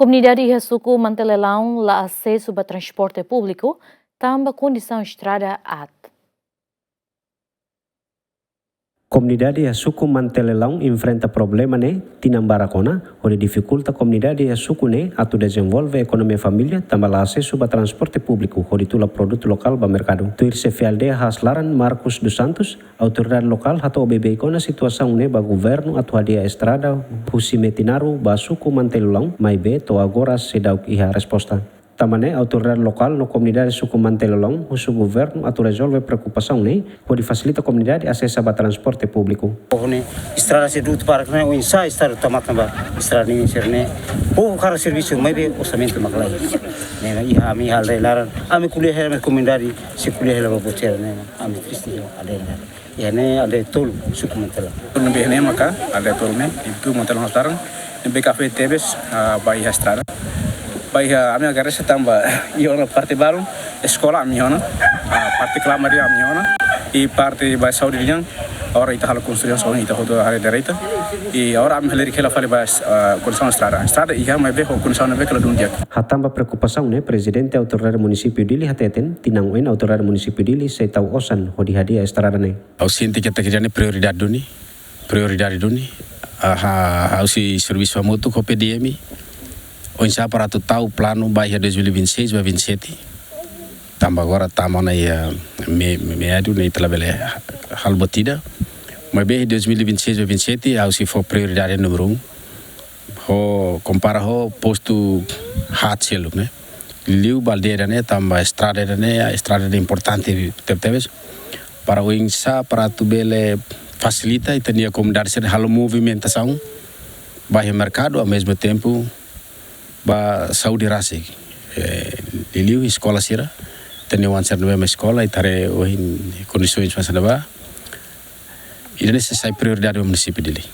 Comunidade e suku Mantelelão lá acesso para transporte público, também condição estrada at. Comunidade e suku Mantelelão enfrenta problema né tinambaracona, onde dificulta comunidade e suku né atu desenvolve economia família, também lá acesso para transporte público, onde tula produto local para mercado. Tuir CFLD Haslaran Marcos dos Santos, autoridade local atau OBB na situação né para governo atu hadia estrada, pusi metinaru ba suku Mantelelão, mai be to agora se dá iha resposta. Tamane autoridade local no comunidade suku Mantelelão, o governo atu resolve preocupação né, pode facilita a comunidade acesso a transporte público. Estrada se duto para que o ensaio estrada tomata ba estrada ni serne. O cara serviço mai be orçamento maklai. Né, e ami hal relar, ami kuliah hela comunidade se kuliah hela boter né, ami triste ada. Ya ne ada tol suku Mantelelão. Tol be ne maka ada tol ne, itu Mantelelão sekarang, be cafe tebes bai estrada. Baik, kami agak tambah iona parte baru sekolah kami iona parte kelamar kami iona i parte bahasa Saudi yang orang itu hal konstruksi soalnya itu hodo hari derita i orang kami lirik helafali bahas konstruksi estrada iya mai be konstruksi be kalau dunia. Hatamba preocupação né presidente autoridade município dili hateten tinanguin autoridade município dili sei tahu osan hodi hadia estrada né. Au sinti kita kerjanya prioridade duni si serviço famoso com PDM. Onsa para tu tahu plano baia 2026 vai 27 tambah agora tamo na meado na itlabele hal batida mas bem 2026 vai 27 ao se for prioridade número 1 ho compara ho posto hat selo né liu baldeira né tambah estrada né a estrada é importante teves para o insa para tu bele facilita e tenia comunidade ser hal movimentação baia mercado ao mesmo tempo ba Saudi rasi liliu sekolah sira tenia wan serna ba sekolah itare ohin kondisões masana ba ida necessário prioridade do município dele.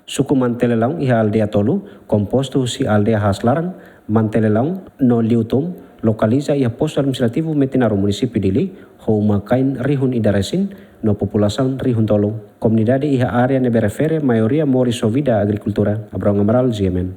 Suku Mantelelão iha aldea tolu composto si aldea Haslaran Mantelelão no liutum localiza iha posto administrativo metinaru município dele homa kain rihun idaresin no população rihun tolu. Comunidade iha área ne berefere maioria mori sovida agricultura. Abrão Amaral, GMN.